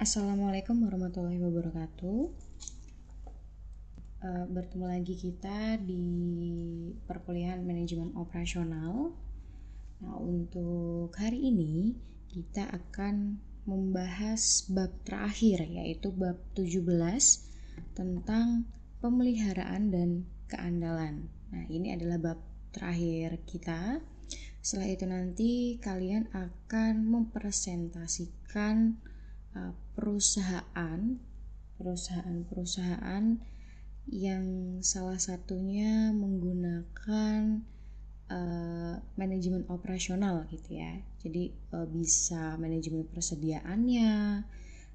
Assalamualaikum warahmatullahi wabarakatuh. Bertemu lagi kita di perkuliahan manajemen operasional. Nah, untuk hari ini kita akan membahas bab terakhir, yaitu bab 17 tentang pemeliharaan dan keandalan. Nah, ini adalah bab terakhir kita. Setelah itu nanti kalian akan mempresentasikan perusahaan yang salah satunya menggunakan manajemen operasional gitu ya. Jadi bisa manajemen persediaannya,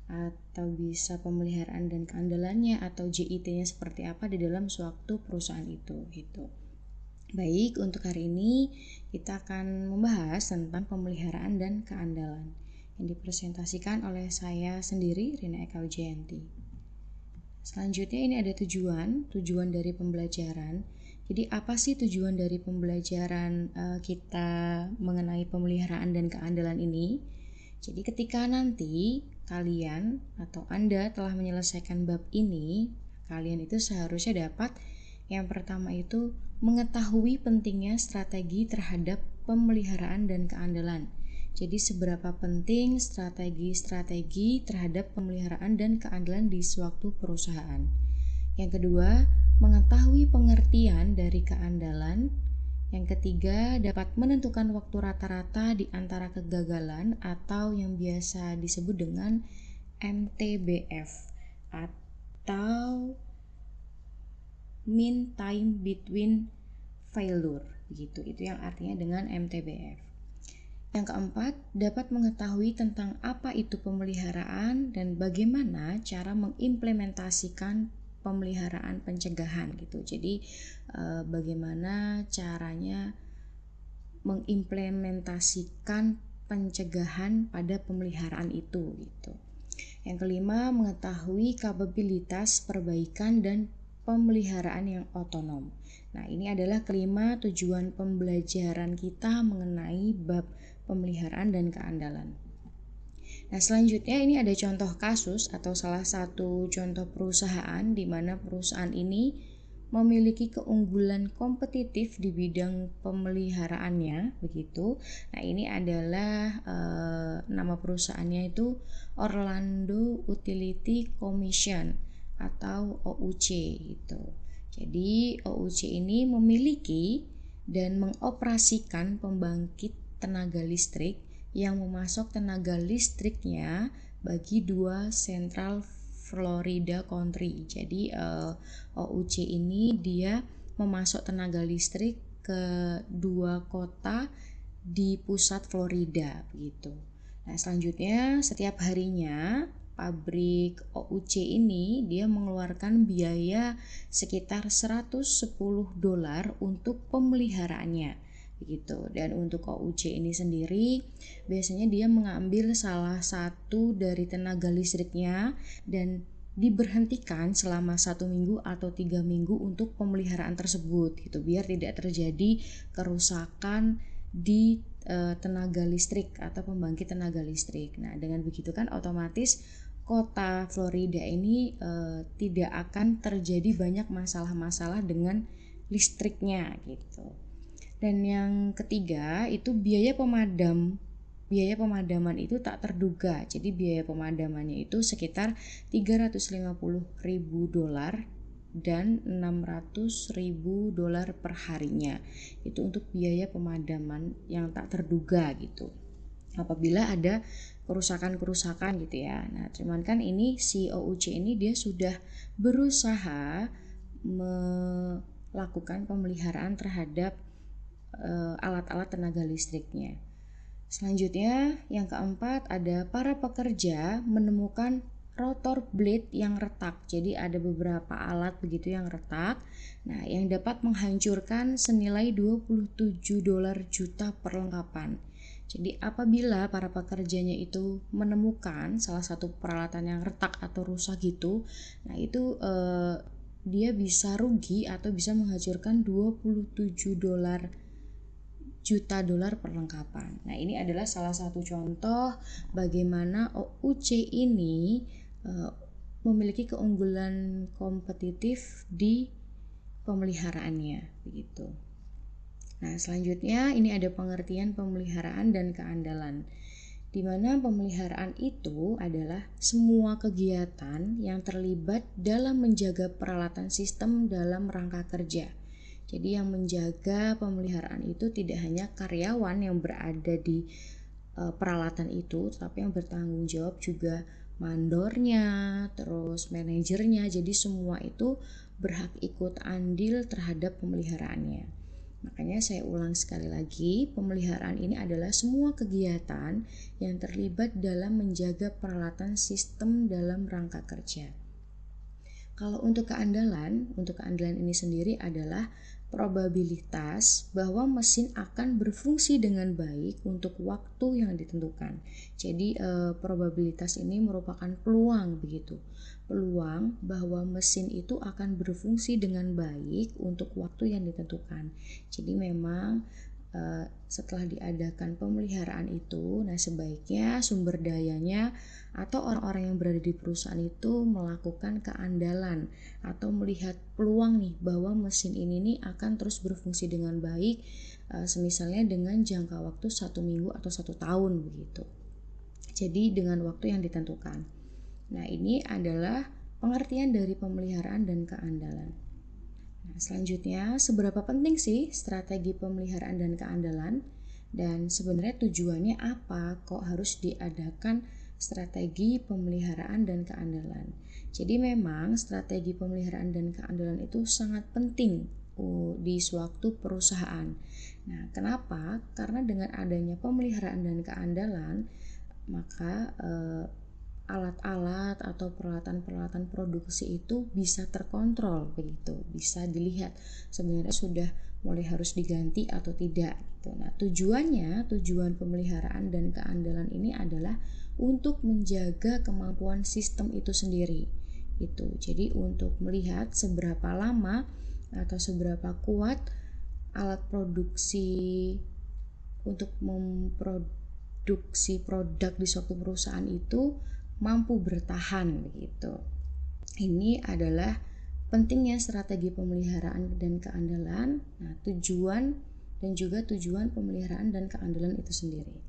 atau bisa pemeliharaan dan keandalannya, atau JIT-nya seperti apa di dalam suatu perusahaan itu gitu. Baik, untuk hari ini kita akan membahas tentang pemeliharaan dan keandalan yang dipresentasikan oleh saya sendiri, Rina Eka Wijayanti. Selanjutnya ini ada tujuan dari pembelajaran. Jadi apa sih tujuan dari pembelajaran kita mengenai pemeliharaan dan keandalan ini? Jadi ketika nanti kalian atau Anda telah menyelesaikan bab ini, kalian itu seharusnya dapat yang pertama itu mengetahui pentingnya strategi terhadap pemeliharaan dan keandalan. Jadi seberapa penting strategi terhadap pemeliharaan dan keandalan di suatu perusahaan. Yang kedua, mengetahui pengertian dari keandalan. Yang ketiga, dapat menentukan waktu rata-rata di antara kegagalan atau yang biasa disebut dengan MTBF atau mean time between failure gitu. Itu yang artinya dengan MTBF. Yang keempat, dapat mengetahui tentang apa itu pemeliharaan dan bagaimana cara mengimplementasikan pemeliharaan pencegahan gitu. Jadi bagaimana caranya mengimplementasikan pencegahan pada pemeliharaan itu gitu. Yang kelima, mengetahui kapabilitas perbaikan dan pemeliharaan yang otonom. Nah, ini adalah kelima tujuan pembelajaran kita mengenai bab pemeliharaan dan keandalan. Nah, selanjutnya ini ada contoh kasus atau salah satu contoh perusahaan di mana perusahaan ini memiliki keunggulan kompetitif di bidang pemeliharaannya begitu. Nah, ini adalah nama perusahaannya itu Orlando Utility Commission atau OUC gitu. Jadi OUC ini memiliki dan mengoperasikan pembangkit tenaga listrik yang memasok tenaga listriknya bagi dua Central Florida Country. Jadi OUC ini dia memasok tenaga listrik ke dua kota di pusat Florida begitu. Nah, selanjutnya setiap harinya pabrik OUC ini dia mengeluarkan biaya sekitar $110 untuk pemeliharaannya begitu. Dan untuk OUC ini sendiri biasanya dia mengambil salah satu dari tenaga listriknya dan diberhentikan selama 1 minggu atau 3 minggu untuk pemeliharaan tersebut gitu, biar tidak terjadi kerusakan di tenaga listrik atau pembangkit tenaga listrik. Nah, dengan begitu kan otomatis kota Florida ini tidak akan terjadi banyak masalah-masalah dengan listriknya gitu. Dan yang ketiga itu biaya pemadaman itu tak terduga. Jadi biaya pemadamannya itu sekitar $350.000 dan $600.000 per harinya. Itu untuk biaya pemadaman yang tak terduga gitu. Apabila ada kerusakan gitu ya. Nah, cuman kan ini si OUC ini dia sudah berusaha melakukan pemeliharaan terhadap alat-alat tenaga listriknya. Selanjutnya yang keempat ada para pekerja menemukan rotor blade yang retak. Jadi ada beberapa alat begitu yang retak. Nah, yang dapat menghancurkan senilai $27 juta perlengkapan. Jadi apabila para pekerjanya itu menemukan salah satu peralatan yang retak atau rusak gitu, nah itu dia bisa rugi atau bisa menghancurkan $27 juta dolar perlengkapan. Nah, ini adalah salah satu contoh bagaimana OUC ini memiliki keunggulan kompetitif di pemeliharaannya begitu. Nah, selanjutnya ini ada pengertian pemeliharaan dan keandalan, di mana pemeliharaan itu adalah semua kegiatan yang terlibat dalam menjaga peralatan sistem dalam rangka kerja. Jadi yang menjaga pemeliharaan itu tidak hanya karyawan yang berada di peralatan itu, tetapi yang bertanggung jawab juga mandornya, terus manajernya. Jadi semua itu berhak ikut andil terhadap pemeliharaannya. Makanya saya ulang sekali lagi, pemeliharaan ini adalah semua kegiatan yang terlibat dalam menjaga peralatan sistem dalam rangka kerja. Kalau untuk keandalan ini sendiri adalah probabilitas bahwa mesin akan berfungsi dengan baik untuk waktu yang ditentukan. Jadi probabilitas ini merupakan peluang begitu. Peluang bahwa mesin itu akan berfungsi dengan baik untuk waktu yang ditentukan. Jadi memang setelah diadakan pemeliharaan itu, nah sebaiknya sumber dayanya atau orang-orang yang berada di perusahaan itu melakukan keandalan atau melihat peluang nih bahwa mesin ini nih akan terus berfungsi dengan baik, semisalnya dengan jangka waktu 1 minggu atau 1 tahun begitu. Jadi dengan waktu yang ditentukan. Nah, ini adalah pengertian dari pemeliharaan dan keandalan. Nah, selanjutnya, seberapa penting sih strategi pemeliharaan dan keandalan? Dan sebenarnya tujuannya apa kok harus diadakan strategi pemeliharaan dan keandalan? Jadi memang strategi pemeliharaan dan keandalan itu sangat penting di suatu perusahaan. Nah, kenapa? Karena dengan adanya pemeliharaan dan keandalan, maka alat-alat atau peralatan-peralatan produksi itu bisa terkontrol begitu, bisa dilihat sebenarnya sudah mulai harus diganti atau tidak gitu. Nah, tujuan pemeliharaan dan keandalan ini adalah untuk menjaga kemampuan sistem itu sendiri gitu. Jadi untuk melihat seberapa lama atau seberapa kuat alat produksi untuk memproduksi produk di suatu perusahaan itu mampu bertahan begitu. Ini adalah pentingnya strategi pemeliharaan dan keandalan. Nah, tujuan pemeliharaan dan keandalan itu sendiri.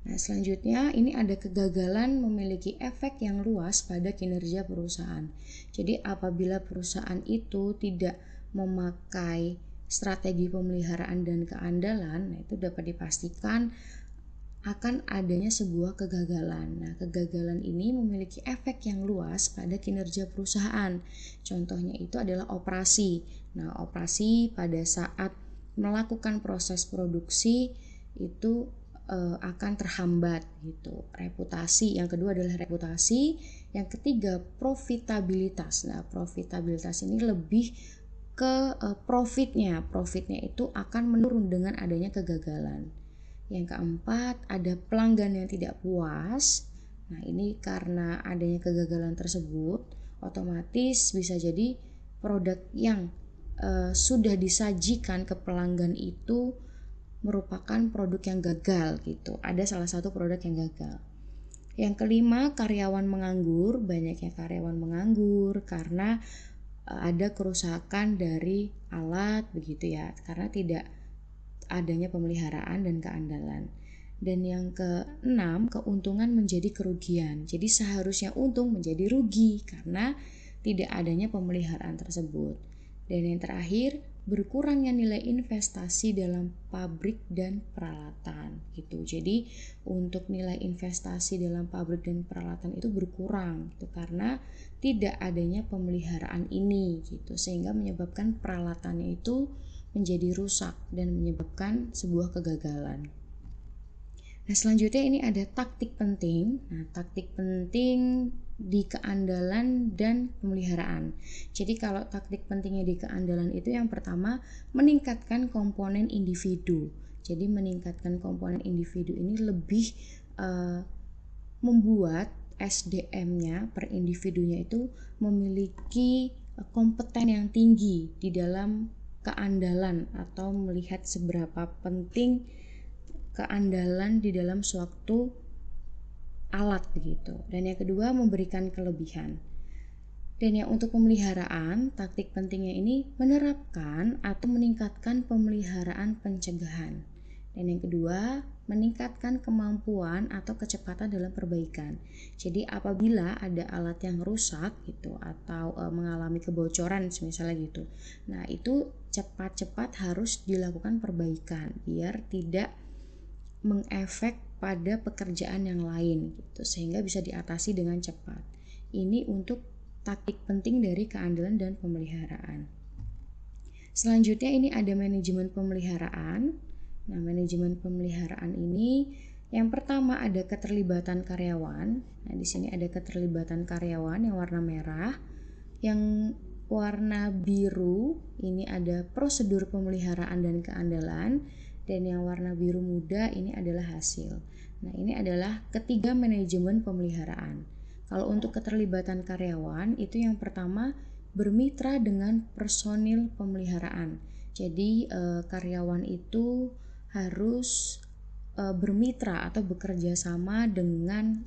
Nah, selanjutnya ini ada kegagalan memiliki efek yang luas pada kinerja perusahaan. Jadi apabila perusahaan itu tidak memakai strategi pemeliharaan dan keandalan, nah itu dapat dipastikan akan adanya sebuah kegagalan. Nah, kegagalan ini memiliki efek yang luas pada kinerja perusahaan. Contohnya itu adalah operasi. Nah, operasi pada saat melakukan proses produksi itu akan terhambat gitu. Reputasi, yang kedua adalah reputasi, yang ketiga profitabilitas. Nah, profitabilitas ini lebih ke profitnya. Profitnya itu akan menurun dengan adanya kegagalan. Yang keempat, ada pelanggan yang tidak puas. Nah, ini karena adanya kegagalan tersebut, otomatis bisa jadi produk yang sudah disajikan ke pelanggan itu merupakan produk yang gagal gitu. Ada salah satu produk yang gagal. Yang kelima, karyawan menganggur. Banyaknya karyawan menganggur karena ada kerusakan dari alat begitu ya, karena tidak adanya pemeliharaan dan keandalan. Dan yang keenam, keuntungan menjadi kerugian. Jadi seharusnya untung menjadi rugi karena tidak adanya pemeliharaan tersebut. Dan yang terakhir, berkurangnya nilai investasi dalam pabrik dan peralatan gitu. Jadi untuk nilai investasi dalam pabrik dan peralatan itu berkurang gitu, karena tidak adanya pemeliharaan ini gitu, sehingga menyebabkan peralatannya itu menjadi rusak dan menyebabkan sebuah kegagalan. Nah, selanjutnya ini ada taktik penting. Nah, taktik penting di keandalan dan pemeliharaan. Jadi kalau taktik pentingnya di keandalan itu yang pertama, meningkatkan komponen individu. Jadi meningkatkan komponen individu ini lebih membuat SDM-nya per individunya itu memiliki kompeten yang tinggi di dalam keandalan atau melihat seberapa penting keandalan di dalam suatu alat begitu. Dan yang kedua memberikan kelebihan. Dan yang untuk pemeliharaan, taktik pentingnya ini menerapkan atau meningkatkan pemeliharaan pencegahan. Dan yang kedua, meningkatkan kemampuan atau kecepatan dalam perbaikan. Jadi apabila ada alat yang rusak gitu atau mengalami kebocoran misalnya gitu. Nah, itu cepat-cepat harus dilakukan perbaikan biar tidak mengefek pada pekerjaan yang lain gitu, sehingga bisa diatasi dengan cepat. Ini untuk taktik penting dari keandalan dan pemeliharaan. Selanjutnya ini ada manajemen pemeliharaan. Nah, manajemen pemeliharaan ini yang pertama ada keterlibatan karyawan. Nah, di sini ada keterlibatan karyawan yang warna merah. Yang warna biru ini ada prosedur pemeliharaan dan keandalan, dan yang warna biru muda ini adalah hasil. Nah, ini adalah ketiga manajemen pemeliharaan. Kalau untuk keterlibatan karyawan itu yang pertama bermitra dengan personil pemeliharaan. Jadi karyawan itu harus bermitra atau bekerja sama dengan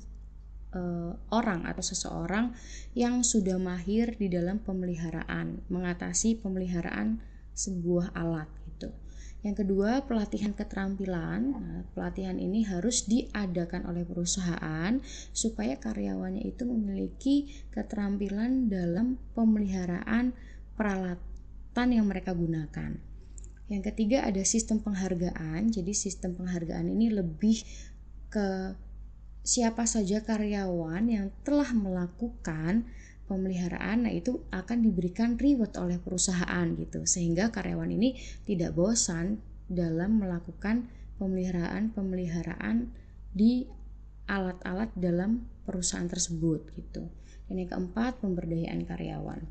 orang atau seseorang yang sudah mahir di dalam pemeliharaan, mengatasi pemeliharaan sebuah alat gitu. Yang kedua, pelatihan keterampilan. Nah, pelatihan ini harus diadakan oleh perusahaan supaya karyawannya itu memiliki keterampilan dalam pemeliharaan peralatan yang mereka gunakan. Yang ketiga, ada sistem penghargaan. Jadi sistem penghargaan ini lebih ke siapa saja karyawan yang telah melakukan pemeliharaan, nah itu akan diberikan reward oleh perusahaan gitu, sehingga karyawan ini tidak bosan dalam melakukan pemeliharaan di alat-alat dalam perusahaan tersebut gitu. Dan yang keempat, pemberdayaan karyawan.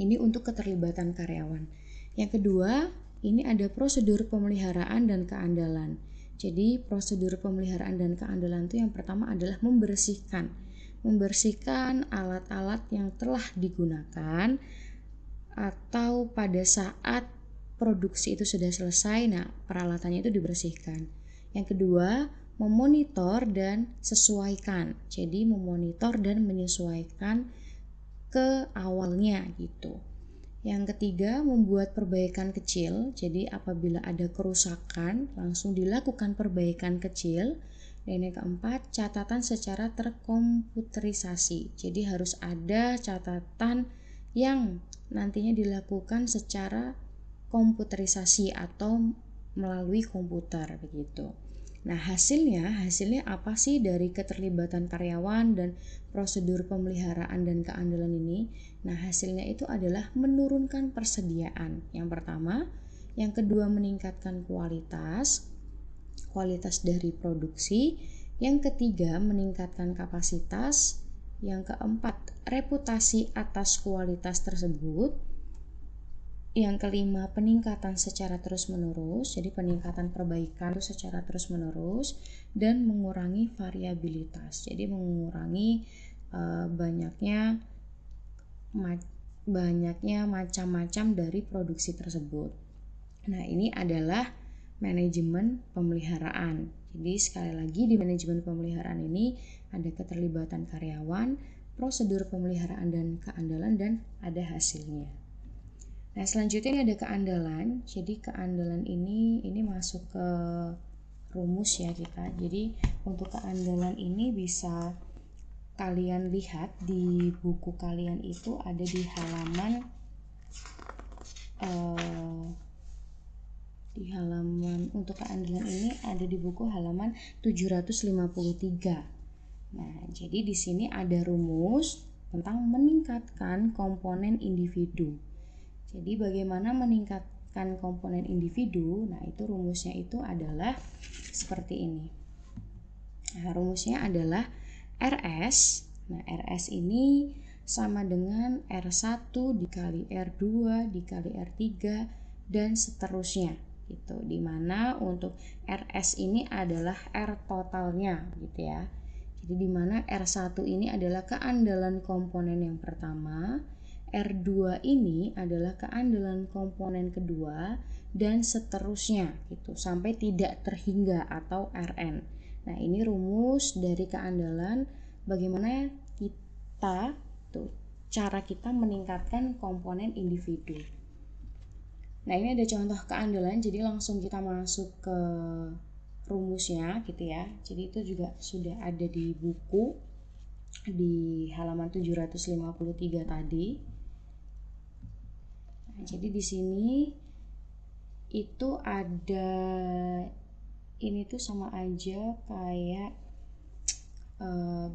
Ini untuk keterlibatan karyawan. Yang kedua, ini ada prosedur pemeliharaan dan keandalan. Jadi prosedur pemeliharaan dan keandalan itu yang pertama adalah membersihkan alat-alat yang telah digunakan atau pada saat produksi itu sudah selesai, nah peralatannya itu dibersihkan. Yang kedua, memonitor dan sesuaikan. Jadi memonitor dan menyesuaikan ke awalnya gitu. Yang ketiga, membuat perbaikan kecil. Jadi apabila ada kerusakan, langsung dilakukan perbaikan kecil. Dan yang keempat, catatan secara terkomputerisasi. Jadi harus ada catatan yang nantinya dilakukan secara komputerisasi atau melalui komputer begitu. Nah, hasilnya apa sih dari keterlibatan karyawan dan prosedur pemeliharaan dan keandalan ini? Nah, hasilnya itu adalah menurunkan persediaan. Yang pertama, yang kedua meningkatkan kualitas dari produksi, yang ketiga meningkatkan kapasitas, yang keempat reputasi atas kualitas tersebut, yang kelima peningkatan secara terus-menerus, jadi peningkatan perbaikan secara terus-menerus, dan mengurangi variabilitas, jadi mengurangi banyaknya macam-macam dari produksi tersebut. Nah, ini adalah manajemen pemeliharaan. Jadi sekali lagi di manajemen pemeliharaan ini ada keterlibatan karyawan, prosedur pemeliharaan dan keandalan, dan ada hasilnya. Nah, selanjutnya ini ada keandalan. Jadi keandalan ini masuk ke rumus ya kita. Jadi untuk keandalan ini bisa kalian lihat di buku kalian itu ada di halaman untuk keandalan ini ada di buku halaman 753. Nah, jadi di sini ada rumus tentang meningkatkan komponen individu. Jadi bagaimana meningkatkan komponen individu? Nah, itu rumusnya itu adalah seperti ini. Nah, rumusnya adalah RS. Nah, RS ini sama dengan R1 dikali R2 dikali R3 dan seterusnya gitu. Dimana untuk RS ini adalah R totalnya gitu ya. Jadi dimana R1 ini adalah keandalan komponen yang pertama, R2 ini adalah keandalan komponen kedua dan seterusnya gitu sampai tidak terhingga atau Rn. Nah, ini rumus dari keandalan bagaimana kita cara kita meningkatkan komponen individu. Nah, ini ada contoh keandalan, jadi langsung kita masuk ke rumusnya gitu ya. Jadi itu juga sudah ada di buku di halaman 753 tadi. Nah, jadi di sini itu ada ini tuh sama aja kayak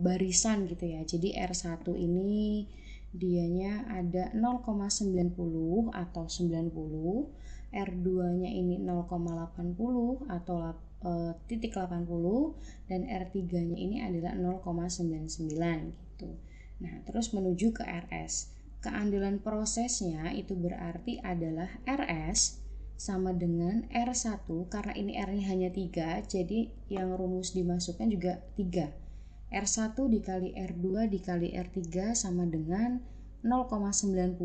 barisan gitu ya. Jadi R1 ini dianya ada 0,90 atau 90, R2-nya ini 0,80 atau titik 80, dan R3-nya ini adalah 0,99 gitu. Nah, terus menuju ke RS. Keandalan prosesnya itu berarti adalah RS sama dengan R1, karena ini R-nya hanya 3, jadi yang rumus dimasukkan juga 3. R1 dikali R2 dikali R3 sama dengan 0,90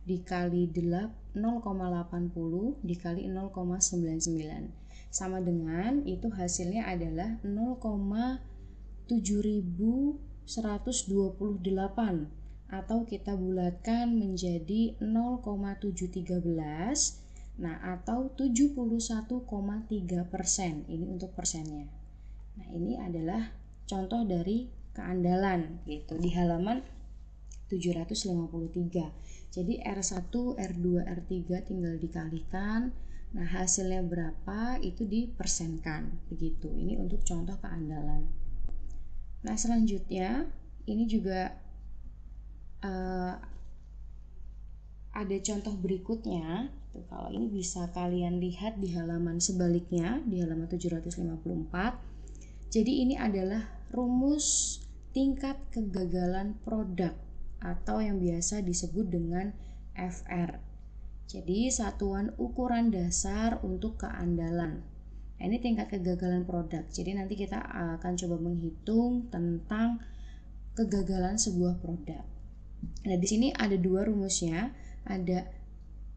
dikali 0,80 dikali 0,99 sama dengan itu hasilnya adalah 0,7128 atau kita bulatkan menjadi 0,713. Nah, atau 71,3%. Ini untuk persennya. Nah, ini adalah contoh dari keandalan gitu di halaman 753. Jadi R1, R2, R3 tinggal dikalikan. Nah, hasilnya berapa itu dipersenkan begitu. Ini untuk contoh keandalan. Nah, selanjutnya ini juga ada contoh berikutnya. Kalau ini bisa kalian lihat di halaman sebaliknya, di halaman 754. Jadi ini adalah rumus tingkat kegagalan produk atau yang biasa disebut dengan FR. Jadi satuan ukuran dasar untuk keandalan. Nah, ini tingkat kegagalan produk. Jadi nanti kita akan coba menghitung tentang kegagalan sebuah produk. Nah, di sini ada dua rumusnya, ada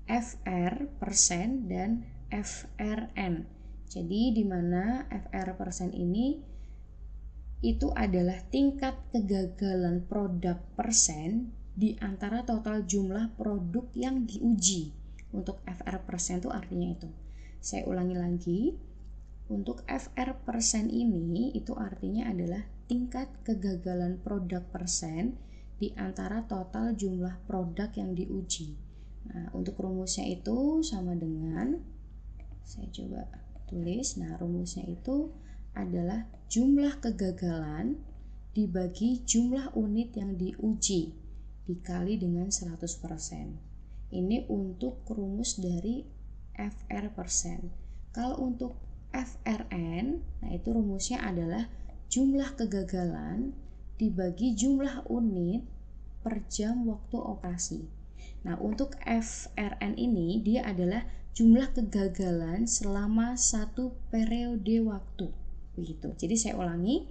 FR persen dan FRN. Jadi di mana FR persen ini itu adalah tingkat kegagalan produk persen di antara total jumlah produk yang diuji. Untuk FR persen itu artinya itu. Saya ulangi lagi. Untuk FR persen ini itu artinya adalah tingkat kegagalan produk persen di antara total jumlah produk yang diuji. Nah, untuk rumusnya itu sama dengan, saya coba tulis. Nah, rumusnya itu adalah jumlah kegagalan dibagi jumlah unit yang diuji dikali dengan 100%. Ini untuk rumus dari FR persen. Kalau untuk FRN, nah itu rumusnya adalah jumlah kegagalan dibagi jumlah unit per jam waktu operasi. Nah, untuk FRN ini dia adalah jumlah kegagalan selama satu periode waktu. Begitu. Jadi saya ulangi.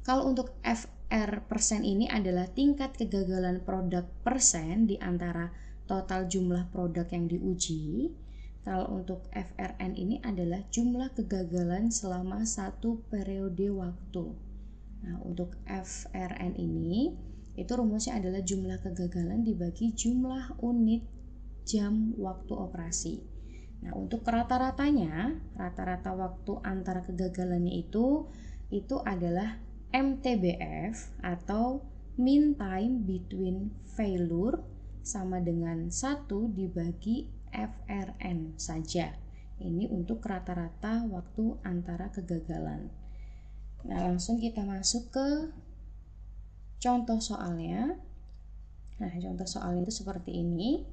Kalau untuk FR persen ini adalah tingkat kegagalan produk persen di antara total jumlah produk yang diuji. Kalau untuk FRN ini adalah jumlah kegagalan selama satu periode waktu. Nah, untuk FRN ini itu rumusnya adalah jumlah kegagalan dibagi jumlah unit jam waktu operasi. Nah, untuk rata-ratanya, rata-rata waktu antara kegagalannya itu adalah MTBF atau mean time between failure sama dengan 1 dibagi FRN saja. Ini untuk rata-rata waktu antara kegagalan. Nah, langsung kita masuk ke contoh soalnya. Nah, contoh soalnya itu seperti ini.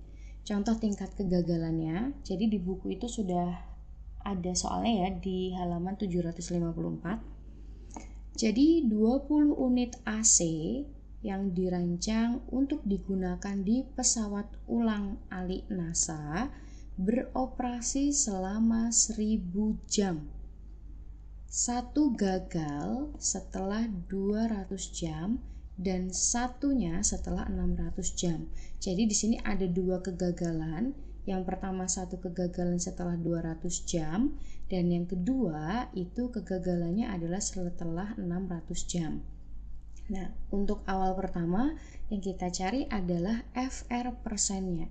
Contoh tingkat kegagalannya. Jadi di buku itu sudah ada soalnya ya di halaman 754. Jadi 20 unit AC yang dirancang untuk digunakan di pesawat ulang-alik NASA beroperasi selama 1000 jam. Satu gagal setelah 200 jam dan satunya setelah 600 jam. Jadi di sini ada dua kegagalan. Yang pertama satu kegagalan setelah 200 jam dan yang kedua itu kegagalannya adalah setelah 600 jam. Nah, untuk awal pertama yang kita cari adalah FR persennya.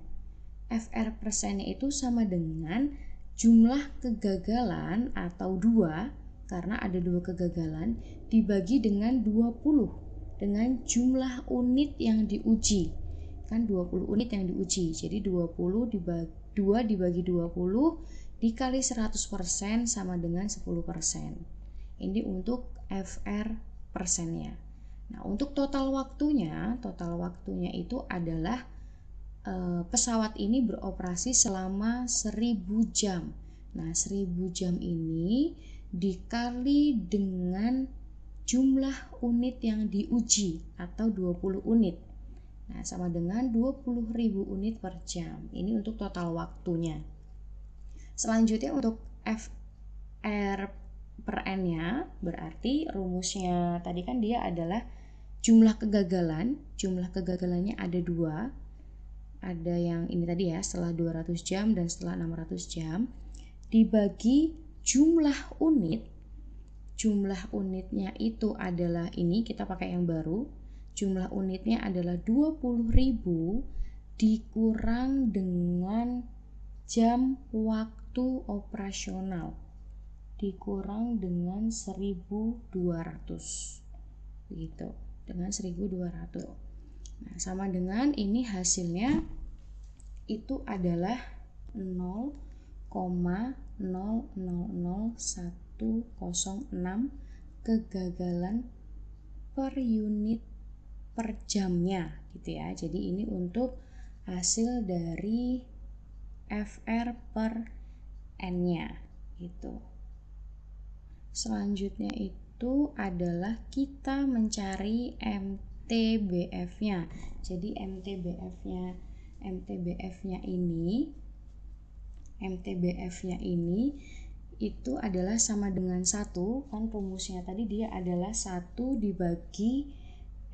FR persennya itu sama dengan jumlah kegagalan atau 2, karena ada 2 kegagalan, dibagi dengan 20 dengan jumlah unit yang diuji. Kan 20 unit yang diuji, jadi 20 dibagi 2 dibagi 20 dikali 100% sama dengan 10%. Ini untuk FR persennya. Nah, untuk total waktunya itu adalah pesawat ini beroperasi selama 1000 jam. Nah, 1000 jam ini dikali dengan jumlah unit yang diuji atau 20 unit. Nah, sama dengan 20.000 unit per jam. Ini untuk total waktunya. Selanjutnya untuk FR per N-nya, berarti rumusnya tadi kan dia adalah jumlah kegagalan. Jumlah kegagalannya ada 2. Ada yang ini tadi ya, setelah 200 jam dan setelah 600 jam. Dibagi jumlah unit. Jumlah unitnya itu adalah ini, kita pakai yang baru. Jumlah unitnya adalah 20.000 dikurang dengan jam waktu operasional dikurang dengan 1200 gitu, dengan 1200. Nah, sama dengan ini hasilnya itu adalah 0,000106 kegagalan per unit per jamnya gitu ya. Jadi ini untuk hasil dari FR per N-nya gitu. Selanjutnya itu adalah kita mencari MTBF-nya. Jadi MTBF-nya ini itu adalah sama dengan 1, kan rumusnya tadi dia adalah 1 dibagi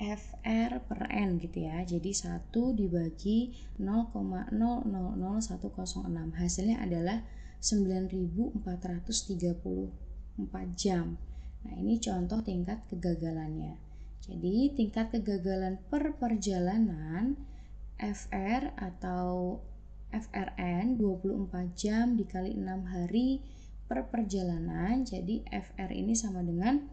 FR per N gitu ya. Jadi 1 dibagi 0,000106. Hasilnya adalah 9.434 jam. Nah, ini contoh tingkat kegagalannya. Jadi tingkat kegagalan per perjalanan FR atau FRN 24 jam dikali 6 hari per perjalanan. Jadi FR ini sama dengan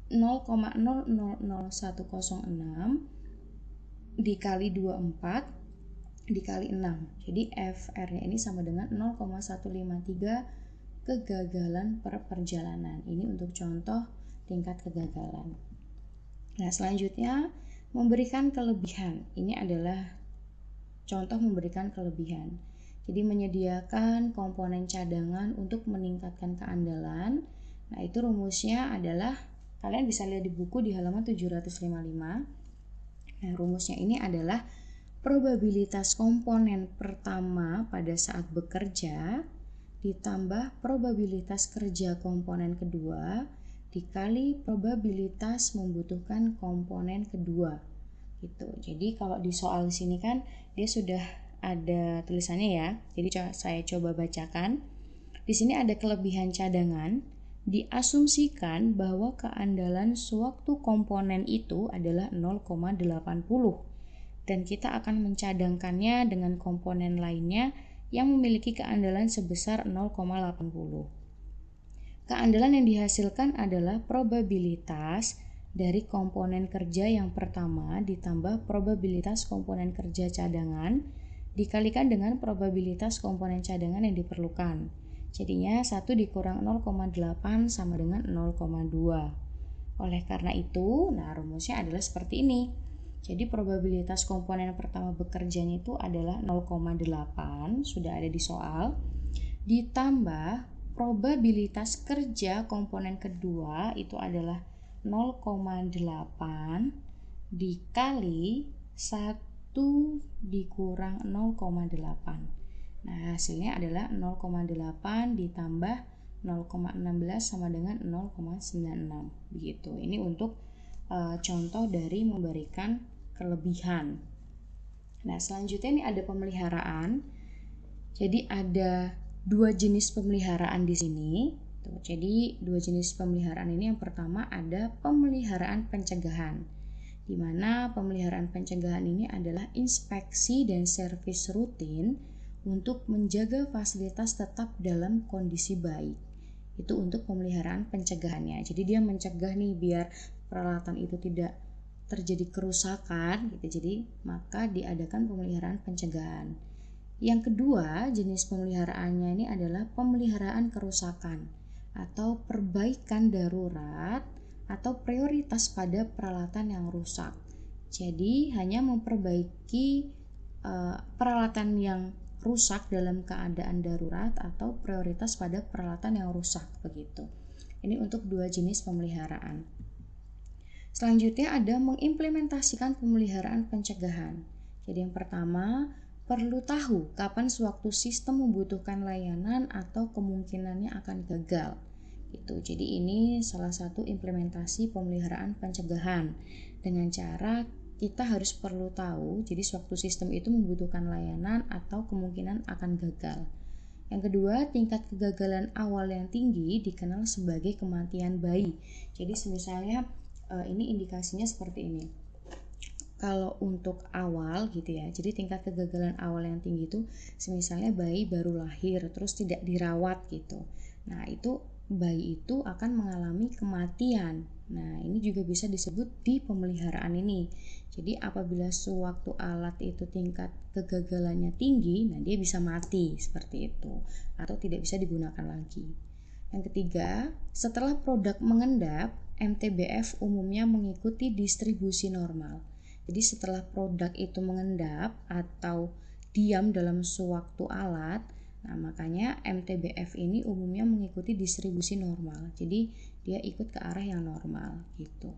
0,000106 dikali 24 dikali 6. Jadi FR-nya ini sama dengan 0,153 kegagalan per perjalanan. Ini untuk contoh tingkat kegagalan. Nah, selanjutnya memberikan kelebihan. Ini adalah contoh memberikan kelebihan. Jadi menyediakan komponen cadangan untuk meningkatkan keandalan. Nah, itu rumusnya adalah, kalian bisa lihat di buku di halaman 755. Nah, rumusnya ini adalah probabilitas komponen pertama pada saat bekerja ditambah probabilitas kerja komponen kedua dikali probabilitas membutuhkan komponen kedua gitu. Jadi kalau di soal sini kan dia sudah ada tulisannya ya. Jadi saya coba bacakan. Di sini ada kelebihan cadangan. Diasumsikan bahwa keandalan suatu komponen itu adalah 0,80 dan kita akan mencadangkannya dengan komponen lainnya yang memiliki keandalan sebesar 0,80. Keandalan yang dihasilkan adalah probabilitas dari komponen kerja yang pertama ditambah probabilitas komponen kerja cadangan dikalikan dengan probabilitas komponen cadangan yang diperlukan. Jadinya 1 dikurang 0,8 sama dengan 0,2. Oleh karena itu, nah rumusnya adalah seperti ini. Jadi probabilitas komponen pertama bekerjanya itu adalah 0,8, sudah ada di soal, ditambah probabilitas kerja komponen kedua itu adalah 0,8 dikali 1 dikurang 0,8. Nah, hasilnya adalah 0,8 ditambah 0,16 sama dengan 0,96 begitu. Ini untuk contoh dari memberikan kelebihan. Nah, selanjutnya ini ada pemeliharaan. Jadi ada 2 jenis pemeliharaan di sini. Tuh, jadi 2 jenis pemeliharaan ini, yang pertama ada pemeliharaan pencegahan, di mana pemeliharaan pencegahan ini adalah inspeksi dan servis rutin untuk menjaga fasilitas tetap dalam kondisi baik. Itu untuk pemeliharaan pencegahannya. Jadi dia mencegah nih biar peralatan itu tidak terjadi kerusakan gitu. Jadi maka diadakan pemeliharaan pencegahan. Yang kedua, jenis pemeliharaannya ini adalah pemeliharaan kerusakan atau perbaikan darurat atau prioritas pada peralatan yang rusak. Jadi hanya memperbaiki peralatan yang rusak dalam keadaan darurat atau prioritas pada peralatan yang rusak begitu. Ini untuk 2 jenis pemeliharaan. Selanjutnya ada mengimplementasikan pemeliharaan pencegahan. Jadi yang pertama, perlu tahu kapan sewaktu sistem membutuhkan layanan atau kemungkinannya akan gagal. Gitu. Jadi ini salah satu implementasi pemeliharaan pencegahan dengan cara kita harus perlu tahu. Jadi sewaktu sistem itu membutuhkan layanan atau kemungkinan akan gagal. Yang kedua, tingkat kegagalan awal yang tinggi dikenal sebagai kematian bayi. Jadi misalnya ini indikasinya seperti ini. Kalau untuk awal gitu ya, jadi tingkat kegagalan awal yang tinggi itu misalnya bayi baru lahir terus tidak dirawat gitu. Nah, itu bayi itu akan mengalami kematian. Nah, ini juga bisa disebut di pemeliharaan ini. Jadi apabila sewaktu alat itu tingkat kegagalannya tinggi, nah dia bisa mati seperti itu atau tidak bisa digunakan lagi. Yang ketiga, setelah produk mengendap, MTBF umumnya mengikuti distribusi normal. Jadi setelah produk itu mengendap atau diam dalam sewaktu alat, nah makanya MTBF ini umumnya mengikuti distribusi normal. Jadi dia ikut ke arah yang normal gitu.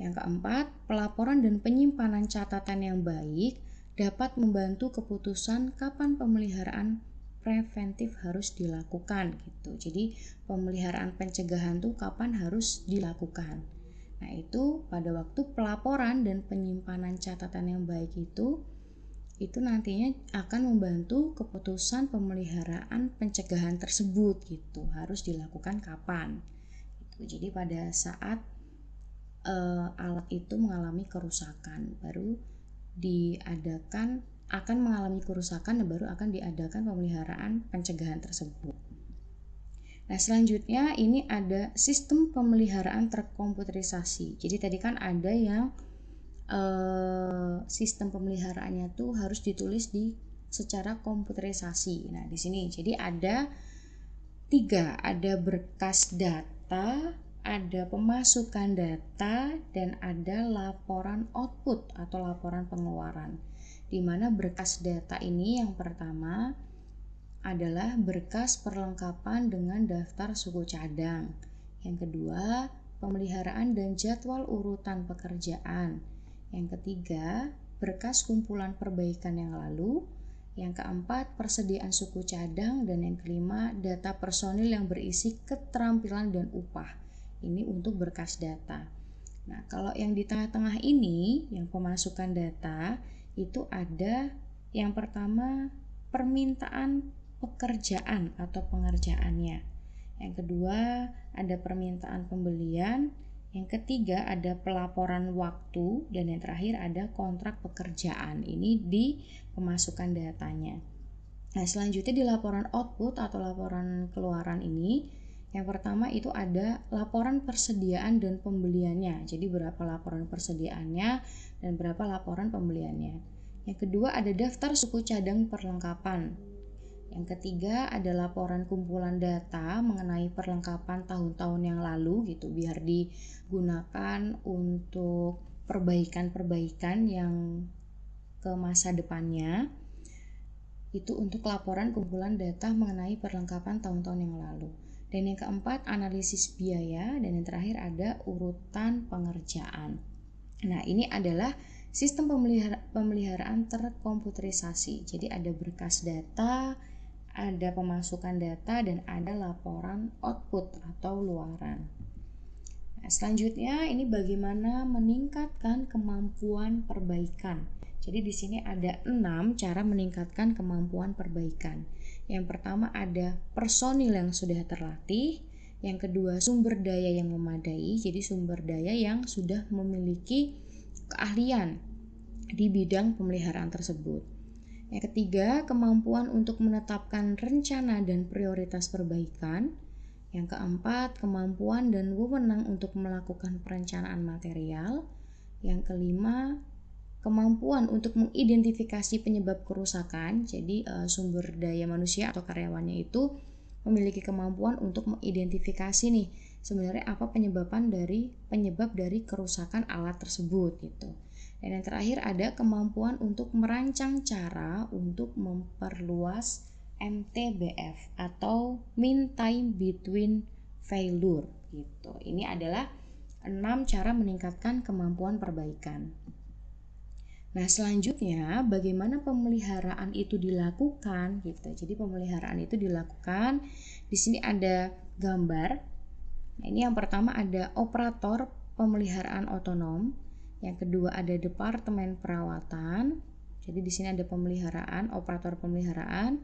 Yang keempat, pelaporan dan penyimpanan catatan yang baik dapat membantu keputusan kapan pemeliharaan preventif harus dilakukan gitu. Jadi pemeliharaan pencegahan tuh kapan harus dilakukan. Nah, itu pada waktu pelaporan dan penyimpanan catatan yang baik itu nantinya akan membantu keputusan pemeliharaan pencegahan tersebut gitu. Harus dilakukan kapan. Gitu. Jadi pada saat alat itu mengalami kerusakan, baru akan mengalami kerusakan dan baru akan diadakan pemeliharaan pencegahan tersebut. Nah, selanjutnya ini ada sistem pemeliharaan terkomputerisasi. Jadi tadi kan ada yang sistem pemeliharaannya tuh harus ditulis secara komputerisasi. Nah, di sini jadi ada 3, ada berkas data, ada pemasukan data, dan ada laporan output atau laporan pengeluaran. Di mana berkas data ini yang pertama adalah berkas perlengkapan dengan daftar suku cadang. Yang kedua, pemeliharaan dan jadwal urutan pekerjaan. Yang ketiga, berkas kumpulan perbaikan yang lalu. Yang keempat, persediaan suku cadang. Dan yang kelima, data personil yang berisi keterampilan dan upah. Ini untuk berkas data. Nah, kalau yang di tengah-tengah ini, yang pemasukan data, itu ada yang pertama permintaan pekerjaan atau pengerjaannya. Yang kedua ada permintaan pembelian. Yang ketiga ada pelaporan waktu. Dan yang terakhir ada kontrak pekerjaan. Ini di pemasukan datanya. Nah, selanjutnya di laporan output atau laporan keluaran ini, yang pertama itu ada laporan persediaan dan pembeliannya. Jadi berapa laporan persediaannya dan berapa laporan pembeliannya. Yang kedua ada daftar suku cadang perlengkapan. Yang ketiga ada laporan kumpulan data mengenai perlengkapan tahun-tahun yang lalu gitu, biar digunakan untuk perbaikan-perbaikan yang ke masa depannya. Itu untuk laporan kumpulan data mengenai perlengkapan tahun-tahun yang lalu. Dan yang keempat analisis biaya, dan yang terakhir ada urutan pengerjaan. Nah, ini adalah sistem pemeliharaan terkomputerisasi. Jadi ada berkas data, ada pemasukan data, dan ada laporan output atau luaran. Nah, selanjutnya ini bagaimana meningkatkan kemampuan perbaikan. Jadi di sini ada 6 cara meningkatkan kemampuan perbaikan. Yang pertama ada personil yang sudah terlatih. Yang kedua sumber daya yang memadai. Jadi sumber daya yang sudah memiliki keahlian di bidang pemeliharaan tersebut. Yang ketiga, kemampuan untuk menetapkan rencana dan prioritas perbaikan. Yang keempat, kemampuan dan wewenang untuk melakukan perencanaan material. Yang kelima, kemampuan untuk mengidentifikasi penyebab kerusakan. Jadi sumber daya manusia atau karyawannya itu memiliki kemampuan untuk mengidentifikasi nih sebenarnya apa penyebab dari kerusakan alat tersebut gitu. Dan yang terakhir ada kemampuan untuk merancang cara untuk memperluas MTBF atau mean time between failure gitu. Ini adalah 6 cara meningkatkan kemampuan perbaikan. Nah, selanjutnya bagaimana pemeliharaan itu dilakukan gitu. Jadi pemeliharaan itu dilakukan di sini ada gambar. Nah, ini yang pertama ada operator pemeliharaan otonom. Yang kedua ada departemen perawatan. Jadi di sini ada pemeliharaan, operator pemeliharaan,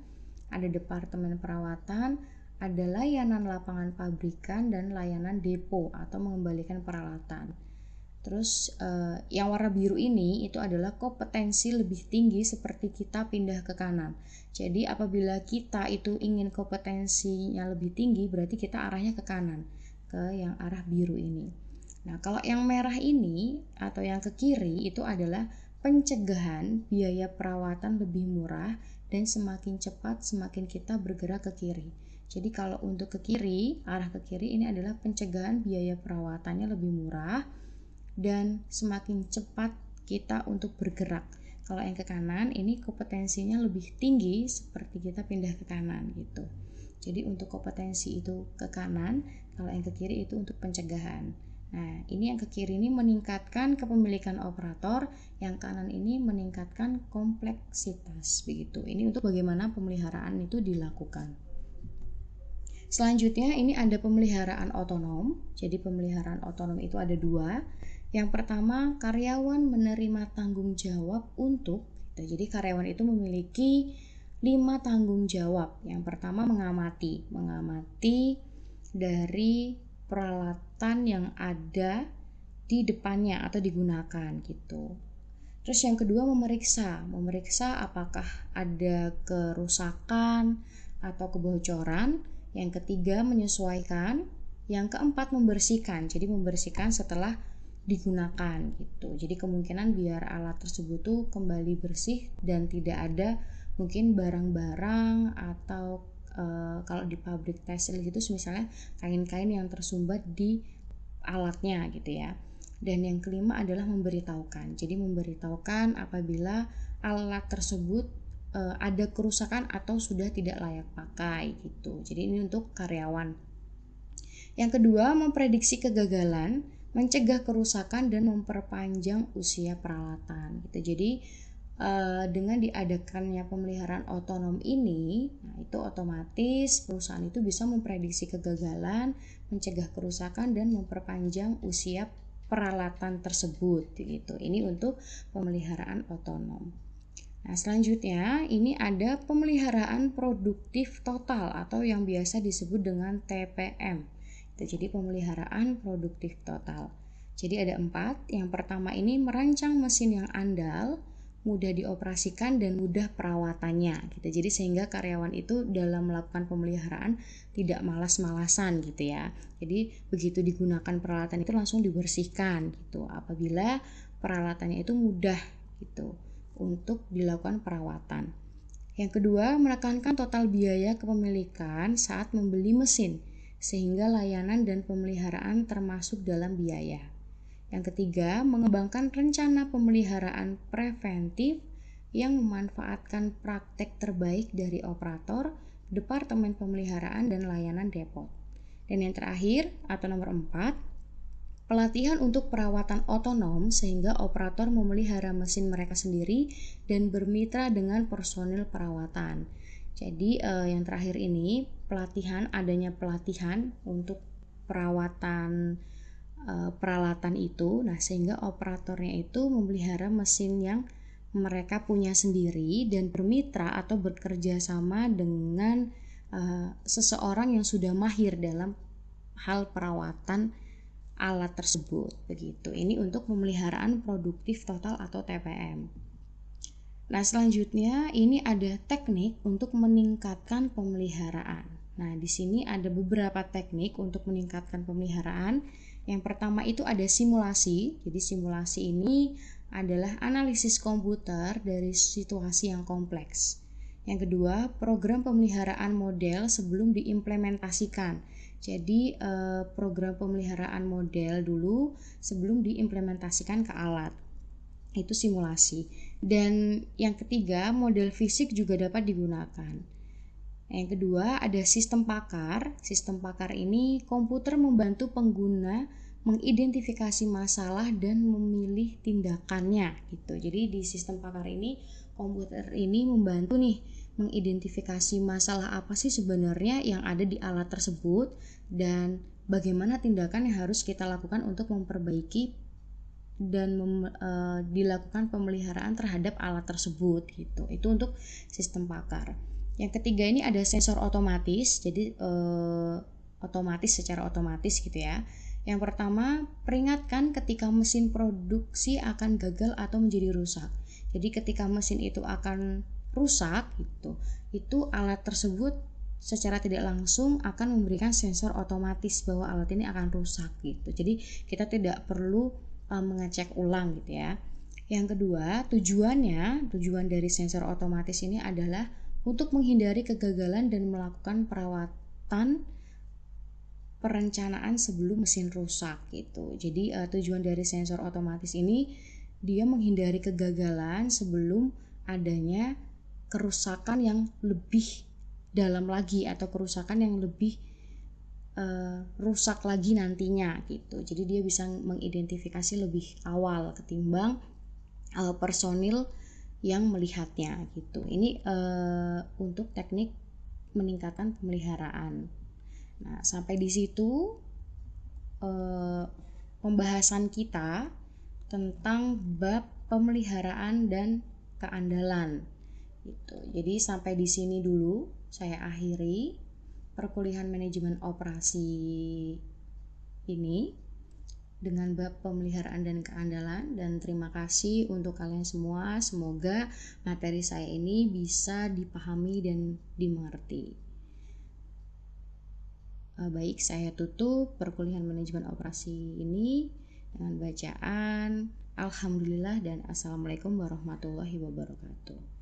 ada departemen perawatan, ada layanan lapangan pabrikan dan layanan depo atau mengembalikan peralatan. Terus yang warna biru ini itu adalah kompetensi lebih tinggi seperti kita pindah ke kanan. Jadi apabila kita itu ingin kompetensinya lebih tinggi berarti kita arahnya ke kanan, ke yang arah biru ini. Nah, kalau yang merah ini atau yang ke kiri itu adalah pencegahan biaya perawatan lebih murah dan semakin cepat semakin kita bergerak ke kiri. Jadi kalau untuk ke kiri, arah ke kiri ini adalah pencegahan biaya perawatannya lebih murah dan semakin cepat kita untuk bergerak. Kalau yang ke kanan ini kompetensinya lebih tinggi seperti kita pindah ke kanan gitu. Jadi untuk kompetensi itu ke kanan, kalau yang ke kiri itu untuk pencegahan. Nah, ini yang ke kiri ini meningkatkan kepemilikan operator, yang kanan ini meningkatkan kompleksitas begitu. Ini untuk bagaimana pemeliharaan itu dilakukan. Selanjutnya ini ada pemeliharaan otonom. Jadi pemeliharaan otonom itu ada 2. Yang pertama, karyawan menerima tanggung jawab untuk, jadi karyawan itu memiliki 5 tanggung jawab. Yang pertama mengamati dari peralatan yang ada di depannya atau digunakan gitu. Terus yang kedua memeriksa apakah ada kerusakan atau kebocoran. Yang ketiga menyesuaikan. Yang keempat membersihkan. Jadi membersihkan setelah digunakan gitu. Jadi kemungkinan biar alat tersebut tuh kembali bersih dan tidak ada mungkin barang-barang atau kalau di pabrik tekstil gitu misalnya kain-kain yang tersumbat di alatnya gitu ya. Dan yang kelima adalah memberitahukan. Jadi memberitahukan apabila alat tersebut ada kerusakan atau sudah tidak layak pakai gitu. Jadi ini untuk karyawan. Yang kedua, memprediksi kegagalan, mencegah kerusakan dan memperpanjang usia peralatan gitu. Jadi dengan diadakannya pemeliharaan otonom ini, nah itu otomatis perusahaan itu bisa memprediksi kegagalan, mencegah kerusakan dan memperpanjang usia peralatan tersebut gitu. Ini untuk pemeliharaan otonom. Nah, selanjutnya ini ada pemeliharaan produktif total atau yang biasa disebut dengan TPM. Jadi pemeliharaan produktif total. Jadi ada 4. Yang pertama ini merancang mesin yang andal, mudah dioperasikan dan mudah perawatannya gitu. Jadi sehingga karyawan itu dalam melakukan pemeliharaan tidak malas-malasan gitu ya. Jadi begitu digunakan peralatan itu langsung dibersihkan gitu. Apabila peralatannya itu mudah gitu untuk dilakukan perawatan. Yang kedua, menekankan total biaya kepemilikan saat membeli mesin sehingga layanan dan pemeliharaan termasuk dalam biaya. Yang ketiga, mengembangkan rencana pemeliharaan preventif yang memanfaatkan praktek terbaik dari operator, departemen pemeliharaan dan layanan depot. Dan yang terakhir atau nomor 4, pelatihan untuk perawatan otonom sehingga operator memelihara mesin mereka sendiri dan bermitra dengan personil perawatan. Jadi yang terakhir ini adanya pelatihan untuk perawatan peralatan itu. Nah, sehingga operatornya itu memelihara mesin yang mereka punya sendiri dan bermitra atau bekerja sama dengan seseorang yang sudah mahir dalam hal perawatan alat tersebut. Begitu. Ini untuk pemeliharaan produktif total atau TPM. Nah, selanjutnya ini ada teknik untuk meningkatkan pemeliharaan. Nah, di sini ada beberapa teknik untuk meningkatkan pemeliharaan. Yang pertama itu ada simulasi. Jadi simulasi ini adalah analisis komputer dari situasi yang kompleks. Yang kedua, program pemeliharaan model sebelum diimplementasikan. Jadi program pemeliharaan model dulu sebelum diimplementasikan ke alat. Itu simulasi. Dan yang ketiga, model fisik juga dapat digunakan. Yang kedua, ada sistem pakar. Sistem pakar ini komputer membantu pengguna mengidentifikasi masalah dan memilih tindakannya gitu. Jadi di sistem pakar ini komputer ini membantu nih mengidentifikasi masalah apa sih sebenarnya yang ada di alat tersebut dan bagaimana tindakan yang harus kita lakukan untuk memperbaiki dan dilakukan pemeliharaan terhadap alat tersebut gitu. Itu untuk sistem pakar. Yang ketiga ini ada sensor otomatis. Jadi secara otomatis gitu ya. Yang pertama, peringatkan ketika mesin produksi akan gagal atau menjadi rusak. Jadi ketika mesin itu akan rusak gitu, itu alat tersebut secara tidak langsung akan memberikan sensor otomatis bahwa alat ini akan rusak gitu. Jadi kita tidak perlu mengecek ulang gitu ya. Yang kedua, tujuan dari sensor otomatis ini adalah untuk menghindari kegagalan dan melakukan perawatan perencanaan sebelum mesin rusak gitu. Jadi tujuan dari sensor otomatis ini dia menghindari kegagalan sebelum adanya kerusakan yang lebih dalam lagi atau kerusakan yang lebih rusak lagi nantinya gitu. Jadi dia bisa mengidentifikasi lebih awal ketimbang personil yang melihatnya gitu. Ini untuk teknik meningkatkan pemeliharaan. Nah, sampai di situ pembahasan kita tentang bab pemeliharaan dan keandalan gitu. Jadi sampai di sini dulu saya akhiri perkuliahan manajemen operasi ini dengan bab pemeliharaan dan keandalan, dan terima kasih untuk kalian semua. Semoga materi saya ini bisa dipahami dan dimengerti. Baik, saya tutup perkuliahan manajemen operasi ini dengan bacaan Alhamdulillah dan Assalamualaikum warahmatullahi wabarakatuh.